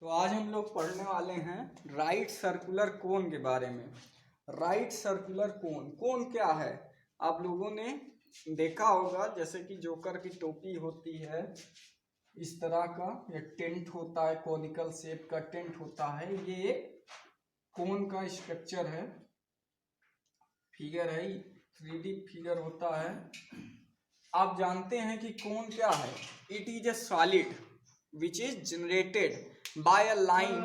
तो आज हम लोग पढ़ने वाले हैं राइट सर्कुलर कोन के बारे में। राइट सर्कुलर कोन, कोन क्या है? आप लोगों ने देखा होगा, जैसे कि जोकर की टोपी होती है, इस तरह का एक टेंट होता है, कोनिकल शेप का टेंट होता है। ये कोन का स्ट्रक्चर है, फिगर है, 3D फिगर होता है। आप जानते हैं कि कोन क्या है? It is a solid which is generated by a line,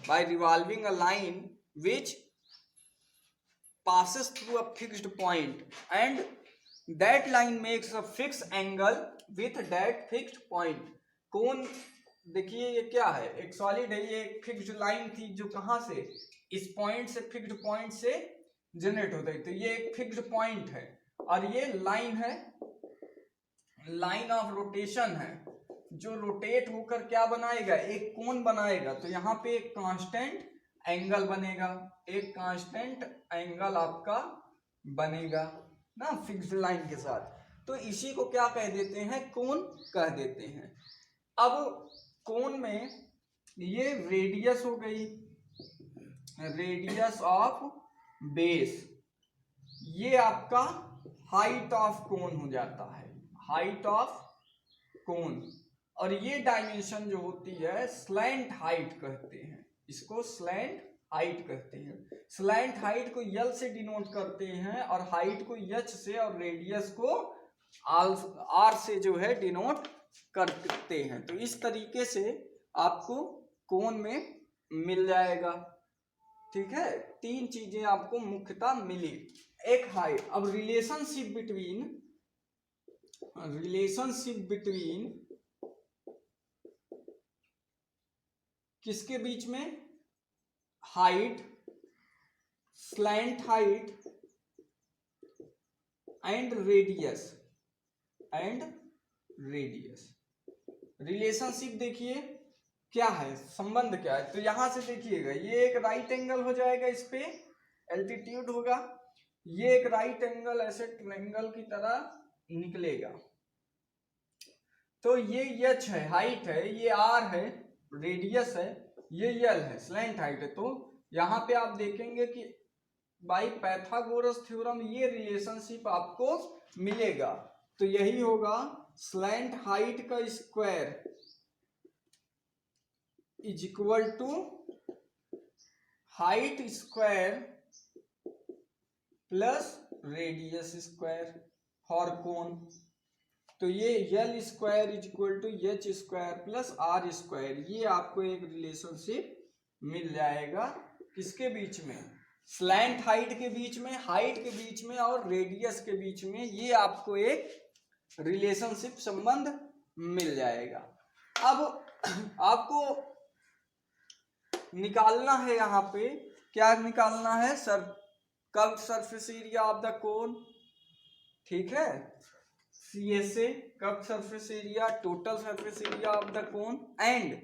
by revolving a line which passes through a fixed point, and that line makes a fixed angle with that fixed point. कौन देखिए ये क्या है? एक solid है, ये एक fixed line थी जो कहां से, इस पॉइंट से, फिक्स्ड पॉइंट से जनरेट होता है। तो ये एक फिक्स्ड पॉइंट है और ये लाइन है, लाइन ऑफ रोटेशन है, जो रोटेट होकर क्या बनाएगा? एक कोन बनाएगा। तो यहाँ पे एक कांस्टेंट एंगल बनेगा, एक कांस्टेंट एंगल आपका बनेगा ना फिक्स्ड लाइन के साथ। तो इसी को क्या कह देते हैं? कोन कह देते हैं। अब कोन में ये रेडियस हो गई, रेडियस ऑफ बेस, ये आपका हाइट ऑफ कोन हो जाता है, हाइट ऑफ कोन। और ये डायमेंशन जो होती है स्लैंट हाइट कहते हैं, इसको स्लैंट हाइट कहते हैं। स्लैंट हाइट को यल से डिनोट करते हैं और हाइट को एच से और रेडियस को आर से जो है डिनोट करते हैं। तो इस तरीके से आपको कोन में मिल जाएगा। ठीक है, तीन चीजें आपको मुख्यतः मिली। एक हाइट। अब रिलेशनशिप बिटवीन किसके बीच में? Height, slant height and radius, relationship देखिए क्या है, संबंध क्या है। तो यहां से देखिएगा, ये एक राइट एंगल हो जाएगा, इस पे एल्टीट्यूड होगा, ये एक राइट एंगल ऐसे ट्रायंगल की तरह निकलेगा। तो ये एच है, हाइट है, ये आर है, रेडियस है, ये यल है, स्लैंट हाइट है। तो यहां पे आप देखेंगे कि बाय पाइथागोरस थ्योरम ये रिलेशनशिप आपको मिलेगा। तो यही होगा, स्लैंट हाइट का square is equal to height square plus radius square for cone. तो ये L square is equal to H square plus R square, ये आपको एक रिलेशनशिप मिल जाएगा। किसके बीच में? स्लैंट हाइट के बीच में, हाइट के बीच में और रेडियस के बीच में, ये आपको एक रिलेशनशिप संबंध मिल जाएगा। अब आपको निकालना है, यहाँ पे क्या निकालना है? Curve surface area of the कोन। ठीक है, CSA curve surface area, total surface area of the cone, and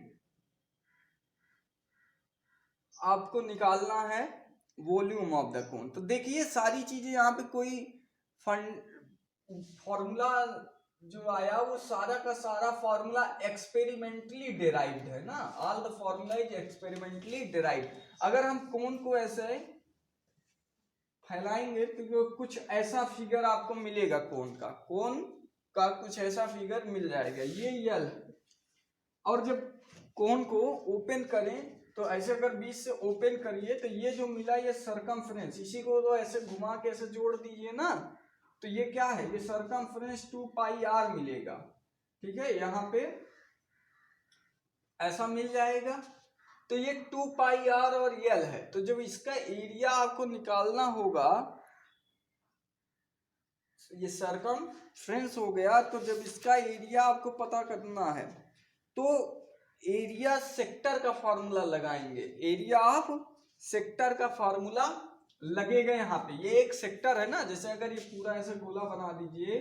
आपको निकालना है वॉल्यूम ऑफ द कोन। तो देखिए सारी चीजें यहाँ पे कोई फॉर्मूला जो आया वो सारा का सारा फॉर्मूला एक्सपेरिमेंटली डिराइव्ड है ना, all the formula is experimentally derived. अगर हम कोन को ऐसे फैलाएंगे तो कुछ ऐसा फिगर आपको मिलेगा, कोन का कुछ ऐसा फिगर मिल जाएगा, ये यल। और जब कोन को ओपन करें तो ऐसे अगर बीच से ओपन करिए तो ये जो मिला ये सरकमफ्रेंस, इसी को तो ऐसे घुमा के ऐसे जोड़ दीजिए ना, तो ये क्या है? ये सरकमफ्रेंस 2πr मिलेगा। ठीक है, यहाँ पे ऐसा मिल जाएगा। तो ये 2πr और यल है। तो जब इसका एरिया आपको निकालना होगा, ये सरकमफ्रेंस हो गया, तो जब इसका एरिया आपको पता करना है तो एरिया सेक्टर का फॉर्मूला लगाएंगे, एरिया ऑफ सेक्टर का फॉर्मूला लगेगा यहाँ पे। ये एक सेक्टर है ना, जैसे अगर ये पूरा ऐसे गोला बना दीजिए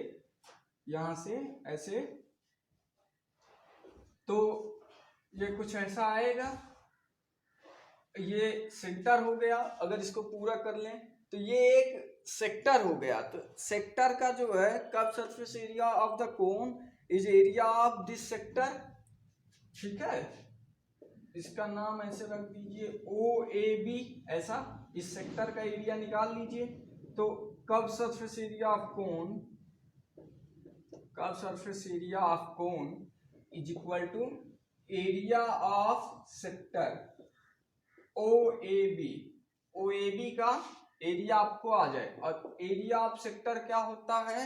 यहां से ऐसे, तो ये कुछ ऐसा आएगा, ये सेक्टर हो गया। अगर इसको पूरा कर लें तो ये एक सेक्टर हो गया। तो सेक्टर का जो है curve surface area of the cone is area of this sector. ठीक है, इसका नाम ऐसे रख दीजिए OAB, ऐसा इस सेक्टर का एरिया निकाल लीजिए। तो curve surface area of cone is equal to area of sector OAB का एरिया आपको आ जाए। और एरिया ऑफ सेक्टर क्या होता है,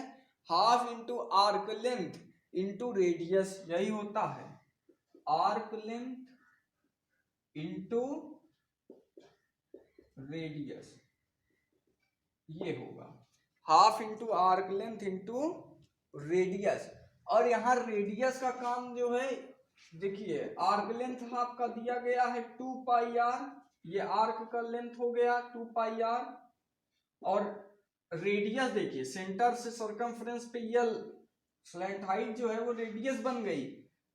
half into arc length into radius, यही होता है, आर्क लेंथ इंटू रेडियस, ये होगा half into arc length into radius. और यहाँ रेडियस का काम जो है, देखिए आर्क लेंथ आपका दिया गया है 2 पाई आर, ये आर्क का लेंथ हो गया 2 पाई आर, और रेडियस देखिए सेंटर से सरकमफ्रेंस पे यल, स्लैंट हाइट जो है वो रेडियस बन गई,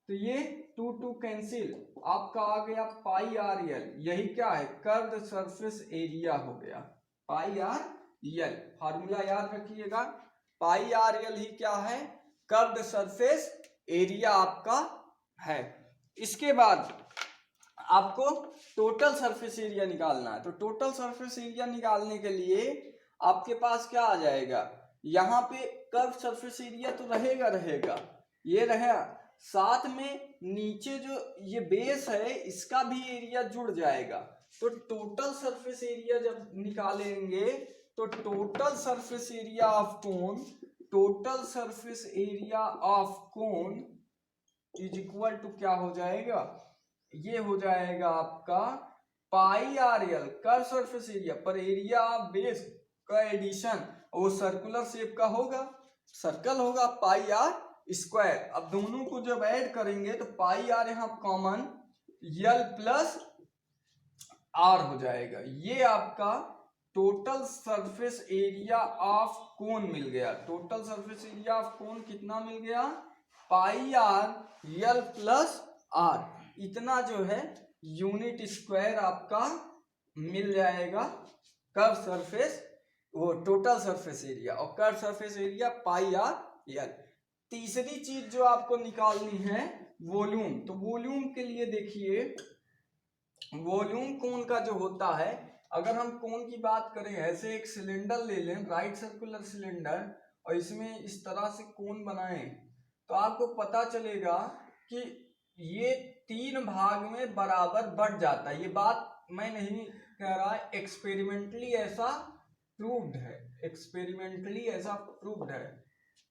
तो ये 2 कैंसिल, आपका आ गया पाई आर यल, यही क्या है, कर्व्ड सरफेस एरिया हो गया पाई आर यल। फार्मूला याद रखिएगा, पाई आर यल ही क्या है, कर्व्ड सरफेस एरिया आपका है। इसके बाद आपको टोटल सरफेस एरिया निकालना है। तो टोटल सरफेस एरिया निकालने के लिए आपके पास क्या आ जाएगा, यहाँ पे कर्व सरफेस एरिया तो रहेगा, ये रहेगा, साथ में नीचे जो ये बेस है इसका भी एरिया जुड़ जाएगा। तो टोटल सरफेस एरिया जब निकालेंगे तो total surface area of cone is equal to क्या हो जाएगा, ये हो जाएगा आपका pi R L curve surface area पर एरिया ऑफ बेस का एडिशन, वो सर्कुलर शेप का होगा, सर्कल होगा, पाई आर स्क्वायर। अब दोनों को जब ऐड करेंगे तो पाई आर यहाँ कॉमन, यल प्लस आर हो जाएगा, ये आपका total surface area of cone मिल गया। Total surface area of cone कितना मिल गया, pi R L plus R, इतना जो है यूनिट स्क्वायर आपका मिल जाएगा कर्व सरफेस, वो टोटल सरफेस एरिया, और curve surface area pi R L. तीसरी चीज जो आपको निकालनी है वॉल्यूम। तो वॉल्यूम के लिए देखिए, वॉल्यूम कोन का जो होता है, अगर हम कोन की बात करें, ऐसे एक सिलेंडर ले लें, राइट सर्कुलर सिलेंडर, और इसमें इस तरह से कोन बनाएं, तो आपको पता चलेगा कि ये 3 भाग में बराबर बढ़ जाता है। ये बात मैं नहीं कह रहा, एक्सपेरिमेंटली ऐसा प्रूव्ड है।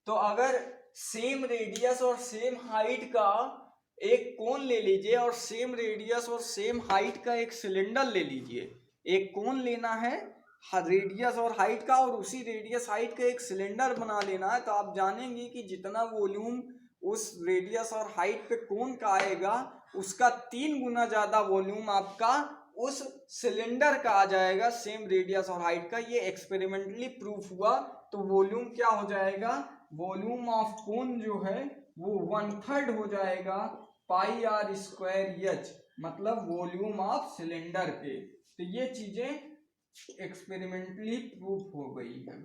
तो अगर सेम रेडियस और सेम हाइट का एक कोन ले लीजिए, और सेम रेडियस और सेम हाइट का एक सिलेंडर ले लीजिए, एक कोन लेना है रेडियस और हाइट का, और उसी रेडियस हाइट का एक सिलेंडर बना लेना है, तो आप जानेंगे कि जितना वॉल्यूम उस रेडियस और हाइट पे कोन का आएगा, उसका 3 गुना ज्यादा वॉल्यूम आपका उस सिलेंडर का आ जाएगा, सेम रेडियस और हाइट का। ये एक्सपेरिमेंटली प्रूफ हुआ। तो वॉल्यूम क्या हो जाएगा, वॉल्यूम ऑफ कोन जो है वो 1/3 हो जाएगा पाई आर स्क्वायर एच, मतलब वॉल्यूम ऑफ सिलेंडर के। तो ये चीजें एक्सपेरिमेंटली प्रूफ हो गई है।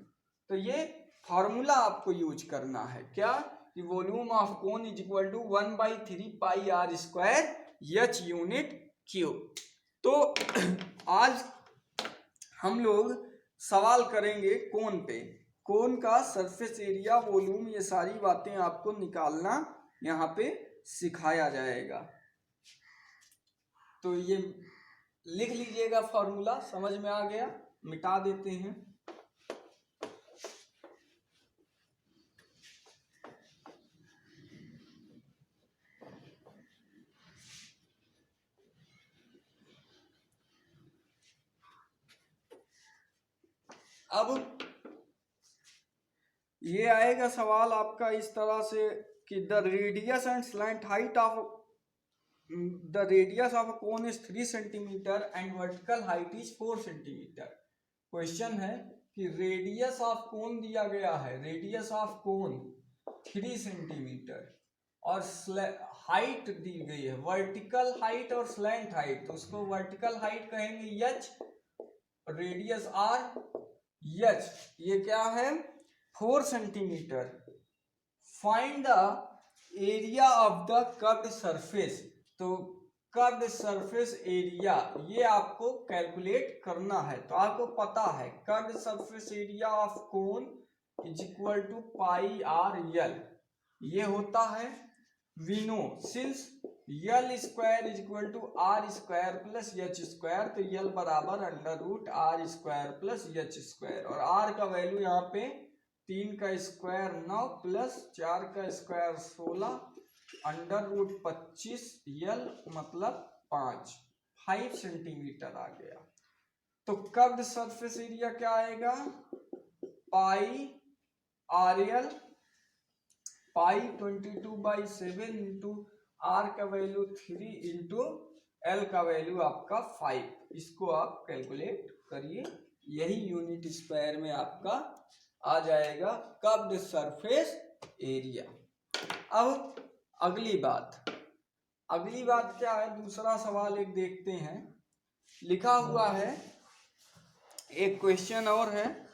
तो ये फॉर्मूला आपको यूज करना है, क्या, कि volume of cone is equal to 1/3 pi are square h unit cube. तो आज हम लोग सवाल करेंगे कोन पे, कोन का सरफेस एरिया, वॉल्यूम, ये सारी बातें आपको निकालना यहाँ पे सिखाया जाएगा। तो ये लिख लीजिएगा फॉर्मूला, समझ में आ गया, मिटा देते हैं। अब ये आएगा सवाल आपका इस तरह से कि the radius and slant height of the radius of a cone is 3 centimetre and vertical height is 4 centimetre. Question है कि रेडियस ऑफ कोन दिया गया है, रेडियस ऑफ कोन 3 सेंटीमीटर, और हाइट दी गई है, वर्टिकल हाइट और स्लैंट हाइट। तो उसको वर्टिकल हाइट कहेंगे एच, रेडियस आर एच, ये क्या है 4 centimetre. Find the area of the curved surface. तो कर्व्ड सरफेस एरिया, ये आपको कैलकुलेट करना है। तो आपको पता है curved surface area of cone is equal to pi R L, ये होता है। We know since L square is equal to R square plus H square, तो यल बराबर under root are square plus H square, और R का value यहाँ पे 3 का स्क्वायर 9 प्लस 4 का स्क्वायर 16 अंडर रूट 25 यल मतलब 5 सेंटीमीटर आ गया। तो कर्व्ड सरफेस एरिया क्या आएगा, pi R L, pi 22/7 into are का वैल्यू 3 इंटू एल का वैल्यू आपका 5, इसको आप कैलकुलेट करिए, यही यूनिट स्क्वायर में आपका आ जाएगा कर्व्ड सरफेस एरिया। अब अगली बात क्या है, दूसरा सवाल एक देखते हैं। लिखा हुआ है, एक क्वेश्चन और है,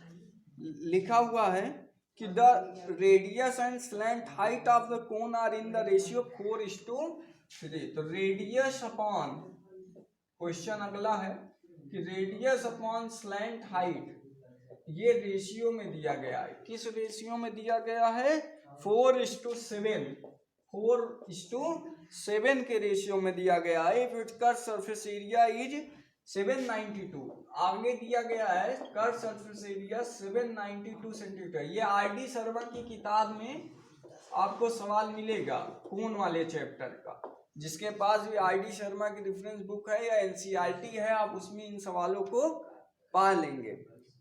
लिखा हुआ है कि the radius and slant height of the cone are in the ratio 4:3। तो रेडियस अपॉन, क्वेश्चन अगला है कि रेडियस अपॉन स्लैंट हाइट ये रेशियो में दिया गया है। किस रेशियो में दिया गया है, 4:7, 4:7 के रेशियो में दिया गया है। If it's curve surface area is 792, आगे दिया गया है कर्व सरफेस एरिया 792 सेंटीमीटर। ये आरडी शर्मा की किताब में आपको सवाल मिलेगा कोन वाले चैप्टर का, जिसके पास भी आरडी शर्मा की रेफरेंस बुक है या एनसीईआरटी है, आप उसमें इन सवालों को पा लेंगे।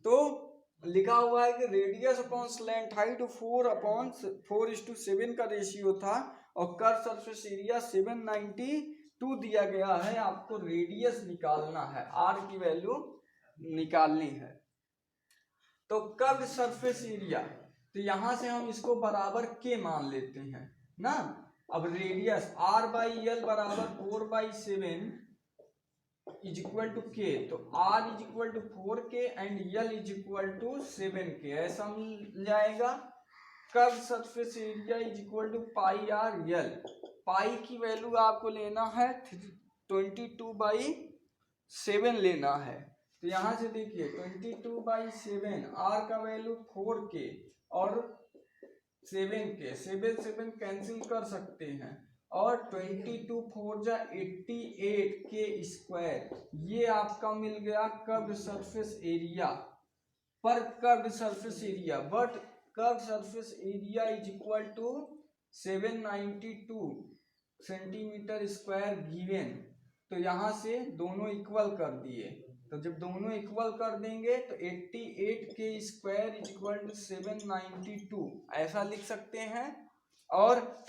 तो लिखा हुआ है कि रेडियस अपॉन स्लैंट हाइट 4:7 का रेशियो था, और कर्व सरफेस एरिया 792 दिया गया है। आपको रेडियस निकालना है, आर की वैल्यू निकालनी है। तो कर्व सरफेस एरिया, तो यहां से हम इसको बराबर के मान लेते हैं ना। अब रेडियस आर बाई एल बराबर 4/7 इज इक्वल टू के, तो R is equal to 4k and L is equal to 7k, ऐसा मिल जाएगा। Curve surface area is equal to pi R L, pi की वैल्यू आपको लेना है 22/7 लेना है। तो यहां से देखिए 22/7, आर का वैल्यू 4k और 7k, 7 कैंसिल कर सकते हैं, और 22×4 = 88k स्क्वायर, ये आपका मिल गया कर्व सरफेस एरिया पर curve surface area. But curve surface area is equal to 792 centimetre square given. तो यहां से दोनों इक्वल कर दिए, तो जब दोनों इक्वल कर देंगे तो 88k square is equal to 792, ऐसा लिख सकते हैं। और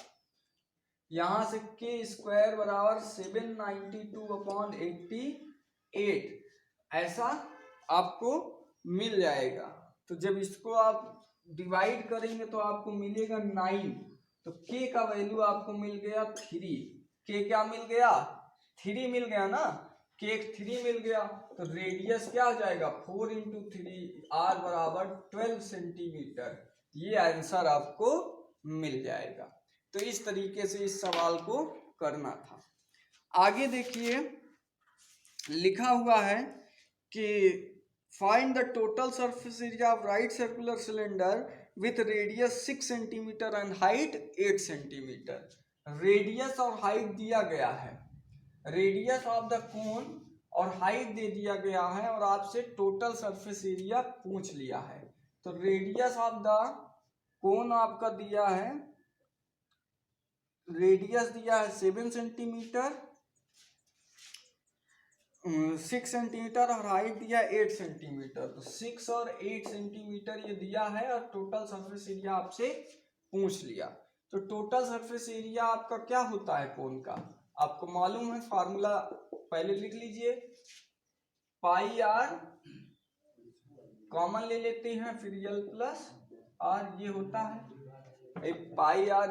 यहां से k स्क्वायर बराबर 792/88, ऐसा आपको मिल जाएगा। तो जब इसको आप डिवाइड करेंगे तो आपको मिलेगा 9, तो k का वैल्यू आपको मिल गया 3। k क्या मिल गया, 3 मिल गया ना, k 3 मिल गया। तो रेडियस क्या हो जाएगा, 4 × 3, r बराबर 12 सेंटीमीटर, ये आंसर आपको मिल जाएगा। तो इस तरीके से इस सवाल को करना था। आगे देखिए, लिखा हुआ है कि find the total surface area of right circular cylinder with radius 6 centimetre and height 8 centimetre. Radius और हाइट दिया गया है, रेडियस ऑफ द कोन और हाइट दे दिया गया है, और आपसे टोटल सरफेस एरिया पूछ लिया है। तो रेडियस ऑफ द कोन आपका दिया है, रेडियस दिया है 7 सेंटीमीटर, 6 सेंटीमीटर, और हाइट दिया 8 सेंटीमीटर। तो 6 और 8 सेंटीमीटर ये दिया है, और टोटल सरफेस एरिया आपसे पूछ लिया। तो टोटल सरफेस एरिया आपका क्या होता है कोन का, आपको मालूम है, फार्मूला पहले लिख लीजिए, पाई आर कॉमन ले लेते हैं, फिर यल प्लस आर, ये होता है pi R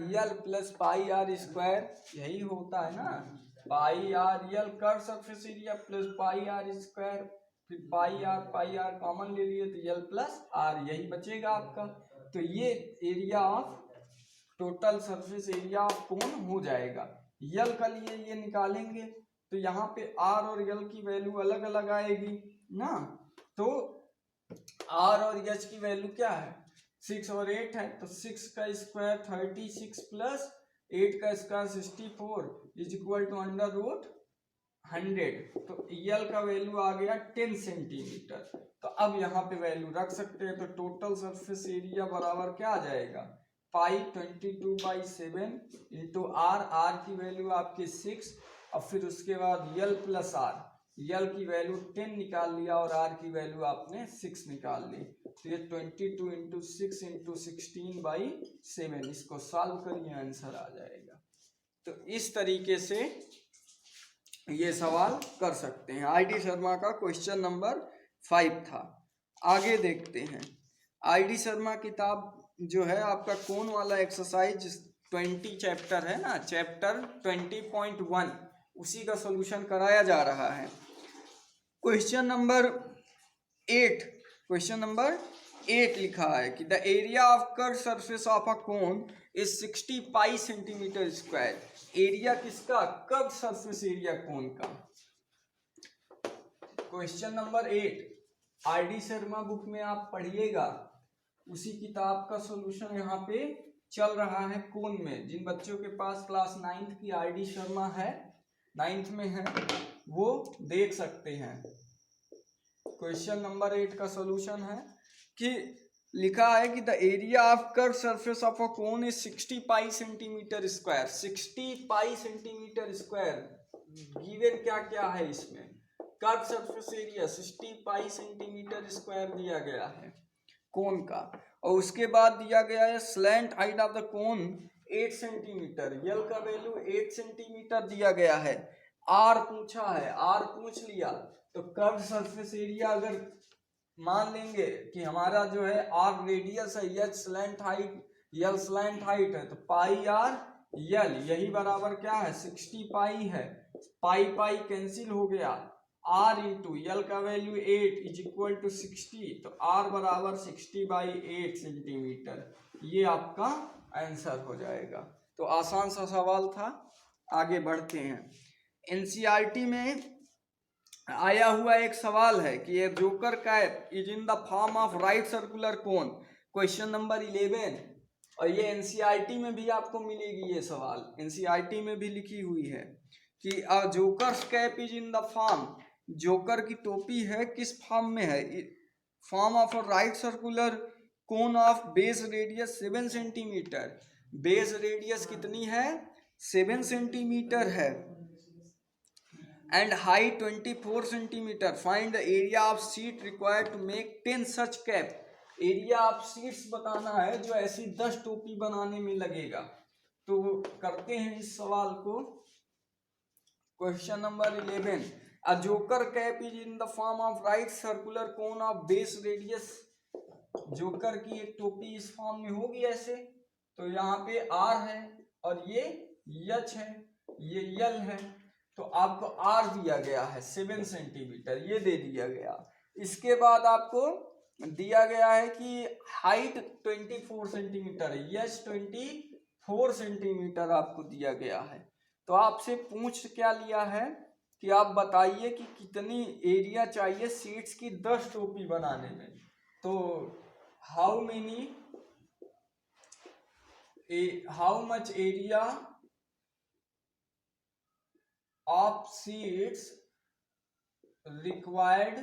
L plus pi are square, यही होता है ना, pi R L curve surface area plus pi are square, फिर पाई आर कॉमन ले लिए तो यल प्लस आर, यही बचेगा आपका। तो ये area of total surface area of कोन हो जाएगा। यल का लिए ये निकालेंगे तो यहाँ पे आर और यल की वैल्यू अलग अलग आएगी ना। तो आर और एच की वैल्यू क्या है, 6 और 8 है, तो 6 का स्क्वायर 36 प्लस 8 का square 64 is equal to under root 100। तो यल का वैल्यू आ गया 10 सेंटीमीटर। तो अब यहाँ पे वैल्यू रख सकते हैं, तो टोटल सरफेस एरिया बराबर क्या आ जाएगा, पाई 22/7 इंटू आर की वैल्यू आपकी 6, और फिर उसके बाद यल प्लस आर, यल की वैल्यू 10 निकाल लिया और आर की वैल्यू आपने 6 निकाल ली। तो ये 22 इंटू 6 इंटू 16/7, इसको सॉल्व करिए आंसर आ जाएगा। तो इस तरीके से ये सवाल कर सकते हैं। आईडी शर्मा का क्वेश्चन नंबर 5 था। आगे देखते हैं। आईडी शर्मा किताब जो है आपका कौन वाला एक्सरसाइज 20 चैप्टर है ना, चैप्टर 20.1 उसी का सॉल्यूशन कराया जा रहा है। क्वेश्चन नंबर 8 लिखा है कि the area of curve surface of a cone is 60 pi centimetre square. Area किसका, कर्व सरफेस एरिया कोन का। Question number 8 ID Sharma book में आप पढ़िएगा, उसी किताब का सॉल्यूशन यहाँ पे चल रहा है कोन में। जिन बच्चों के पास क्लास 9th की आईडी शर्मा है, 9th में है, वो देख सकते हैं। क्वेश्चन नंबर 8 का सॉल्यूशन है कि लिखा है कि the area of curve surface of a cone is 60 pi centimetre square. 60 pi centimetre square given क्या क्या है इसमें, कर्व सरफेस एरिया 60 पाई सेंटीमीटर स्क्वायर दिया गया है कोन का, और उसके बाद दिया गया है slant height of the cone 8 centimetre, L का वैल्यू 8 सेंटीमीटर दिया गया है, आर पूछा है, आर पूछ लिया। तो कर्व सरफेस एरिया अगर मान लेंगे कि हमारा जो है आर रेडियस है, एच स्लैंट हाइट, यल स्लैंट हाइट है, तो पाई आर यल यही बराबर क्या है 60 पाई है, पाई पाई कैंसिल हो गया, आर इंटू यल का वैल्यू 8 इज इक्वल टू 60, तो आर बराबर 60/8 सेंटीमीटर, ये आपका आंसर हो जाएगा। तो आसान सा सवाल था। आगे बढ़ते हैं। एनसीईआरटी में आया हुआ एक सवाल है कि a joker cap is in the form of right circular cone, question number 11। और ये एनसीईआरटी में भी आपको मिलेगी, ये सवाल एनसीईआरटी में भी लिखी हुई है कि a joker's cap is in the form, joker की टोपी है किस फॉर्म में है, form of a right circular cone of base radius 7 centimetre. Base radius कितनी है, 7 सेंटीमीटर है, and height 24 centimetre. Find the area of sheet required to make 10 such cap. Area of sheets बताना है जो ऐसी 10 टोपी बनाने में लगेगा। तो करते हैं इस सवाल को। Question number 11, a joker cap is in the form of right circular cone of base radius. Joker की एक टोपी इस फॉर्म में होगी ऐसे, तो यहाँ पे आर है और ये एच है, ये यल है, तो आपको आर दिया गया है 7 सेंटीमीटर, ये दे दिया गया। इसके बाद आपको दिया गया है कि हाइट 24 सेंटीमीटर, यस 24 सेंटीमीटर आपको दिया गया है। तो आपसे पूछ क्या लिया है कि आप बताइए कि कितनी एरिया चाहिए सीट्स की 10 टोपी बनाने में। तो how much area of seeds required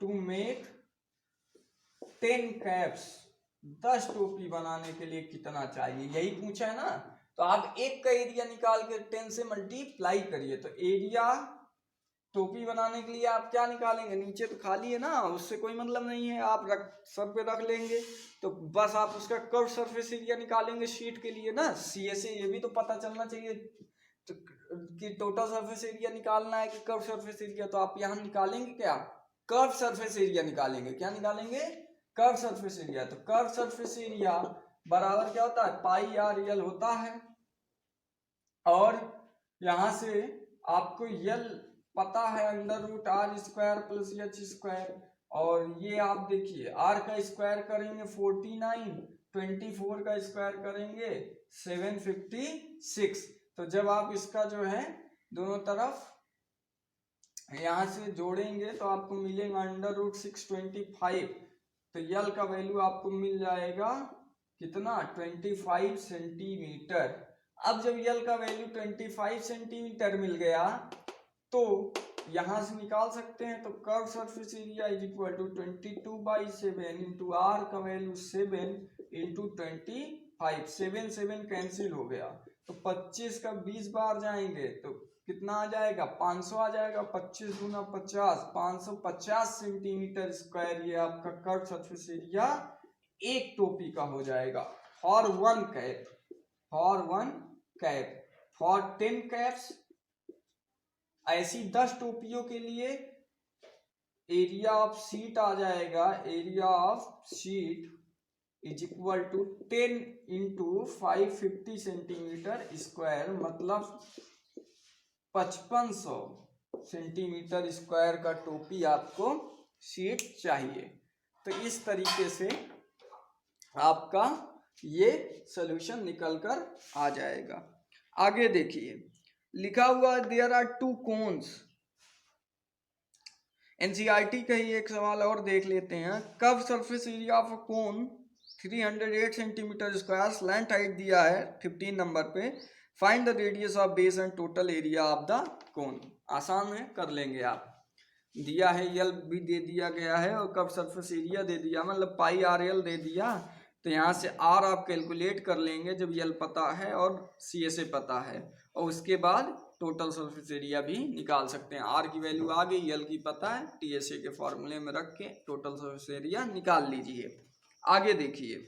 to make 10 caps। 10 टोपी बनाने के लिए कितना चाहिए, यही पूछा है ना। तो आप एक का एरिया निकाल के 10 से मल्टीप्लाई करिए। तो एरिया टोपी बनाने के लिए आप क्या निकालेंगे, नीचे तो खाली है ना, उससे कोई मतलब नहीं है, आप सर पे रख लेंगे। तो बस आप उसका कर्व सरफेस एरिया निकालेंगे शीट के लिए ना। सीए से ये भी तो पता चलना चाहिए तो कि टोटल सरफेस एरिया निकालना है कि कर्व सरफेस एरिया। तो आप यहाँ निकालेंगे क्या, कर्व सरफेस एरिया निकालेंगे। क्या निकालेंगे, कर्व सरफेस एरिया। तो कर्व सरफेस एरिया बराबर क्या होता है, पाई आर यल होता है, और यहां से आपको यल पता है under root are square plus H square, और ये आप देखिए आर का स्क्वायर करेंगे 49 24 का स्क्वायर करेंगे 756। तो जब आप इसका जो है दोनों तरफ यहां से जोड़ेंगे तो आपको मिलेगा √625। तो यल का वैल्यू आपको मिल जाएगा कितना 25 सेंटीमीटर। अब जब यल का वैल्यू 25 सेंटीमीटर मिल गया तो यहां से निकाल सकते हैं। तो curve surface area is equal to 22/7 into are का वैल्यू 7 इंटू 25। 7 7 कैंसिल हो गया तो 25 का 20 बार जाएंगे तो कितना आ जाएगा 500 आ जाएगा। 25 गुना 50 550 सेंटीमीटर स्क्वायर ये आपका कर्व सरफेस एरिया एक टोपी का हो जाएगा। For one cap, for 10 caps, ऐसी 10 टोपियों के लिए एरिया ऑफ शीट आ जाएगा, area of sheet is equal to 10 into 550 centimetre square, मतलब 5500 सेंटीमीटर स्क्वायर का टोपी आपको शीट चाहिए। तो इस तरीके से आपका ये सॉल्यूशन निकल कर आ जाएगा। आगे देखिए लिखा हुआ देयर आर 2 कोन्स। एनसीईआरटी का ही एक सवाल और देख लेते हैं। Curve surface area of a cone 308 centimetre square, slant height दिया है 15 नंबर पे, find the radius of base and total area of the कोन। आसान है, कर लेंगे आप। दिया है यल भी दे दिया गया है और कर्व सरफेस एरिया दे दिया, मतलब पाई आर एल दे दिया। तो यहाँ से आर आप कैलकुलेट कर लेंगे जब यल पता है और सी एस ए पता है, और उसके बाद टोटल सरफेस एरिया भी निकाल सकते हैं। आर की वैल्यू आ गई, यल की पता है, टी एस ए के फॉर्मूले में रख के टोटल सरफेस एरिया निकाल लीजिए। आगे देखिए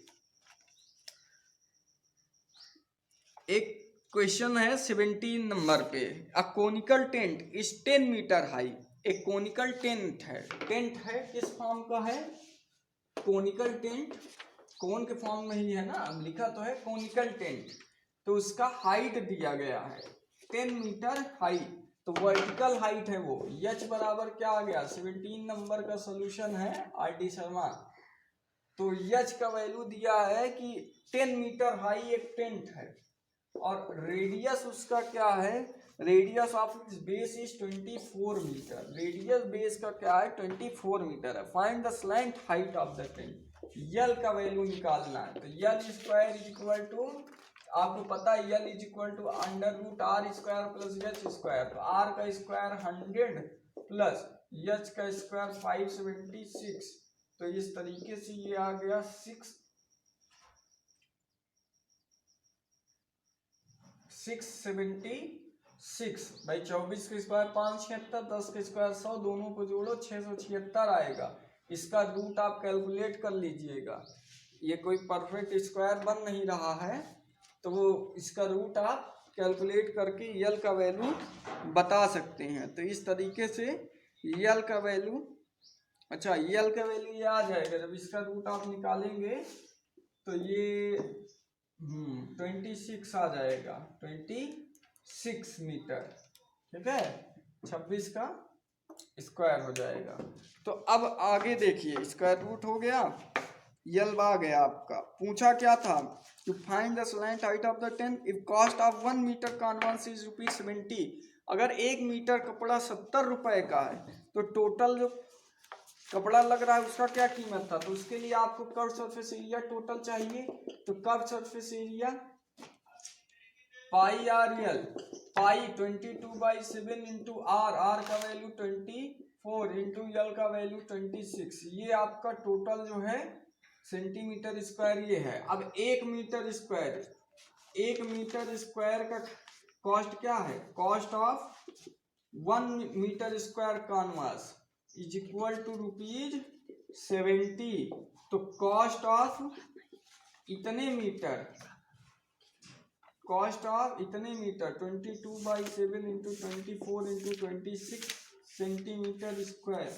एक क्वेश्चन है 17 नंबर पे। A conical tent is 10 metre high. एक कोनिकल टेंट है किस फॉर्म का है? कोनिकल टेंट, कोन के फॉर्म में ही है ना, अब लिखा तो है कोनिकल टेंट। तो उसका हाइट दिया गया है 10 मीटर हाई, तो वर्टिकल हाइट है वो एच बराबर क्या आ गया 17 नंबर का सोल्यूशन है आर डी शर्मा। तो एच का वैल्यू दिया है कि 10 मीटर हाई एक टेंट है और रेडियस उसका क्या है, radius of its base is 24 metre. Radius base का क्या है 24 मीटर है। Find the slant height of the tent. L का वैल्यू निकालना है। तो L square is equal to, आपको पता है L is equal to √r square plus H square. तो आर का स्क्वायर 100 प्लस एच का स्क्वायर 576। तो इस तरीके से ये आ गया 676 भाई। 24 के स्क्वायर 576, 10 के स्क्वायर 100, दोनों को जोड़ो 676 आएगा। इसका रूट आप कैलकुलेट कर लीजिएगा। ये कोई परफेक्ट स्क्वायर बन नहीं रहा है, तो वो इसका रूट आप कैलकुलेट करके यल का वैल्यू बता सकते हैं। तो इस तरीके से यल का वैल्यू, अच्छा यल का वैल्यू ये आ जाएगा। जब इसका रूट आप निकालेंगे तो ये 26 आ जाएगा, 26 मीटर, ठीक है, 26 का स्क्वायर हो जाएगा। तो अब आगे देखिए स्क्वायर रूट हो गया, यल आ गया आपका। पूछा क्या था, to find the slant height of the tent if cost of 1 metre canvas is ₹70। अगर 1 मीटर कपड़ा 70 रुपए का है तो टोटल जो कपड़ा लग रहा है उसका क्या कीमत था। तो उसके लिए आपको कर्व सरफेस एरिया टोटल चाहिए। तो curve surface area pi r l, pi 22/7 into r, r का वैल्यू 24 इंटू यल का वैल्यू 26। ये आपका टोटल जो है सेंटीमीटर स्क्वायर ये है। अब 1 मीटर स्क्वायर का कॉस्ट क्या है, cost of 1 metre square canvas is equal to ₹70। तो कॉस्ट ऑफ इतने metre, 22/7 into 24 into 26 centimetre square,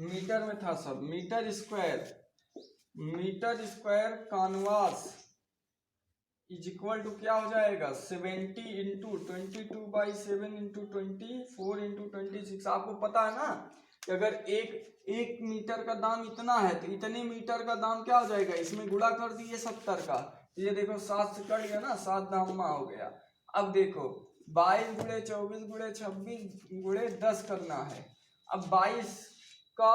metre में था सब, metre square canvas is equal to क्या हो जाएगा 70 इंटू 22/7 इंटू 24 इंटू 26। आपको पता है ना कि अगर एक मीटर का दाम इतना है तो इतने मीटर का दाम क्या हो जाएगा, इसमें गुणा कर दिए 70 का, ये देखो 7 से कट गया ना, 7 दाम हो गया। अब देखो 22 गुणे 24 गुणे 26 गुणे 10 करना है। अब 22 का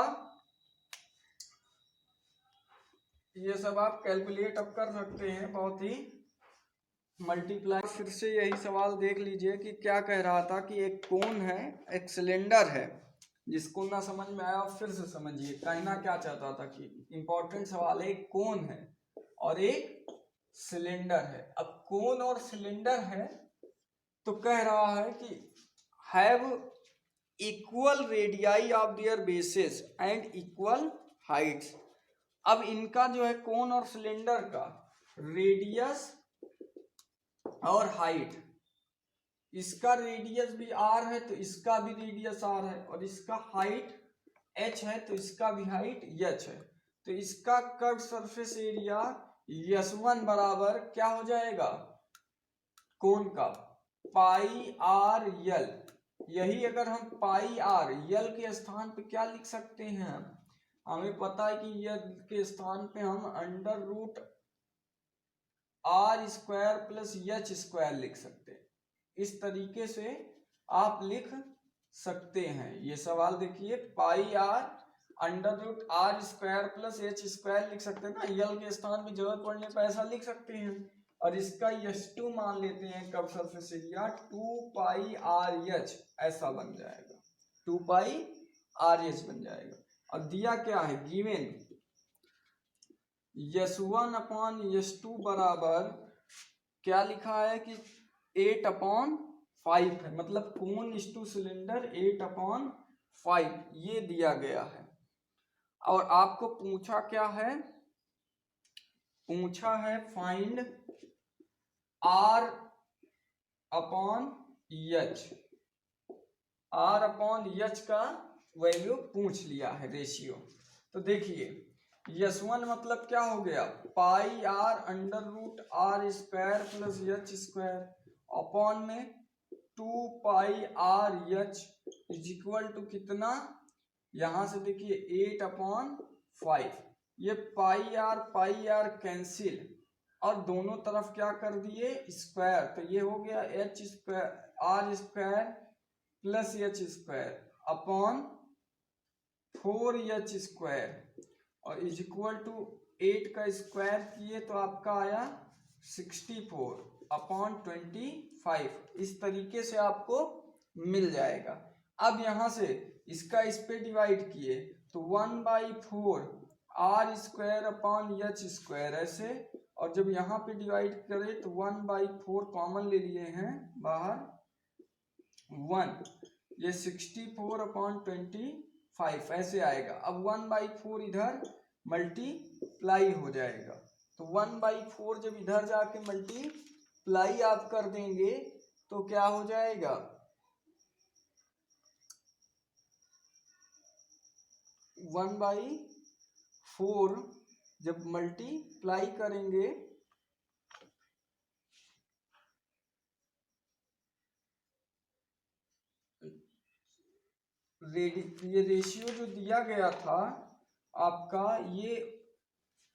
ये सब आप कैलकुलेट अब कर सकते हैं, बहुत ही मल्टीप्लाई। फिर से यही सवाल देख लीजिए कि क्या कह रहा था कि एक कोन है, एक सिलेंडर है, जिसको ना समझ में आया फिर से समझिए। कहना क्या चाहता था कि इंपॉर्टेंट सवाल है, एक कोन है और एक सिलेंडर है। अब कोन और सिलेंडर है तो कह रहा है कि have equal radii of their bases and equal Heights. अब इनका जो है कोन और सिलेंडर का रेडियस और हाइट, इसका रेडियस भी r है तो इसका भी रेडियस r है, और इसका हाइट h है तो इसका भी हाइट h है। तो इसका कर्व सरफेस एरिया S1 बराबर क्या हो जाएगा, कोन का पाई आर यल। यही अगर हम पाई आर यल के स्थान पे क्या लिख सकते हैं, हमें पता है कि यल के स्थान पे हम under root are square plus H square लिख सकते हैं। इस तरीके से आप लिख सकते हैं। ये सवाल देखिए, pi R under root are square plus H square लिख सकते हैं ना, यल के स्थान में जरूरत पड़ने पर ऐसा लिख सकते हैं। और इसका S2 मान लेते हैं curve surface area 2 pi R H, ऐसा बन जाएगा 2 पाई आर एच बन जाएगा। और दिया क्या है, गिवन S1 अपॉन S2 बराबर क्या लिखा है कि 8/5 है, मतलब कोन इस्टू सिलेंडर 8/5 ये दिया गया है। और आपको पूछा क्या है, पूछा है find R upon H, R upon H का वैल्यू पूछ लिया है, रेशियो। तो देखिए S1 मतलब क्या हो गया, pi R under root are square plus H square upon में 2 pi R H is equal to कितना, यहां से देखिए 8/5। ये पाई आर कैंसिल और दोनों तरफ क्या कर दिए स्क्वायर, तो ये हो गया h square r square plus H square upon 4h square और इज इक्वल टू 8 का स्क्वायर किए तो आपका आया 64/25। इस तरीके से आपको मिल जाएगा। अब यहां से इसका इस पे डिवाइड किए तो 1/4 r square upon h square ऐसे, और जब यहाँ पे डिवाइड करें तो 1/4 कॉमन ले लिए हैं बाहर 1, ये 64/25 ऐसे आएगा। अब 1/4 इधर मल्टीप्लाई हो जाएगा, तो 1/4 जब इधर जाके मल्टीप्लाई आप कर देंगे तो क्या हो जाएगा, 1/4 जब मल्टीप्लाई करेंगे ये रेशियो जो दिया गया था आपका, ये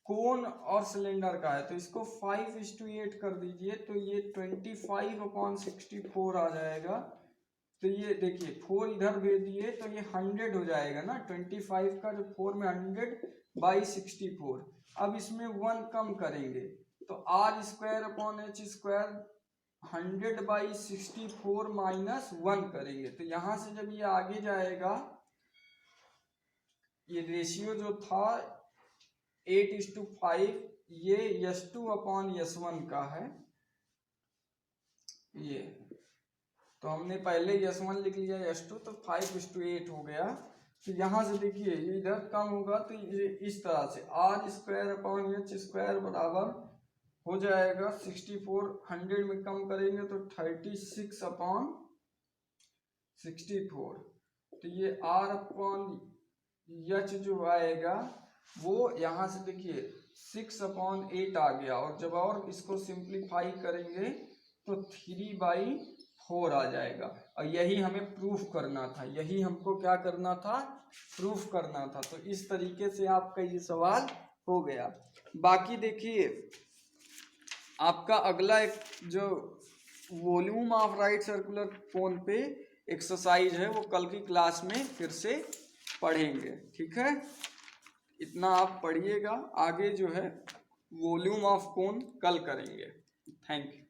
कोन और सिलेंडर का है तो इसको 5:8 कर दीजिए तो ये 25/64 आ जाएगा। तो ये देखिए 4 इधर भेज दिए तो ये 100 हो जाएगा ना, 25 का जो 4 में 100/64। अब इसमें 1 कम करेंगे तो r square upon h square 100/64 minus 1 करेंगे तो यहां से जब ये आगे जाएगा, ये रेशियो जो था 8:5 ये S2 अपॉन S1 का है। ये तो हमने पहले S1 लिख लिया, S2 तो 5:8 हो गया। तो यहाँ से देखिए ये इधर कम होगा तो ये इस तरह से r square upon h square बराबर हो जाएगा 64, 100 में कम करेंगे तो 36/64। तो ये आर अपॉन एच जो आएगा वो यहाँ से देखिए 6/8 आ गया, और जब और इसको सिंप्लीफाई करेंगे तो 3/4 4 आ जाएगा। और यही हमें प्रूफ करना था, यही हमको क्या करना था, प्रूफ करना था। तो इस तरीके से आपका ये सवाल हो गया। बाकी देखिए आपका अगला एक जो वॉल्यूम ऑफ राइट सर्कुलर कोन पे एक्सरसाइज है वो कल की क्लास में फिर से पढ़ेंगे, ठीक है। इतना आप पढ़िएगा, आगे जो है वॉल्यूम ऑफ कोन कल करेंगे। Thank you.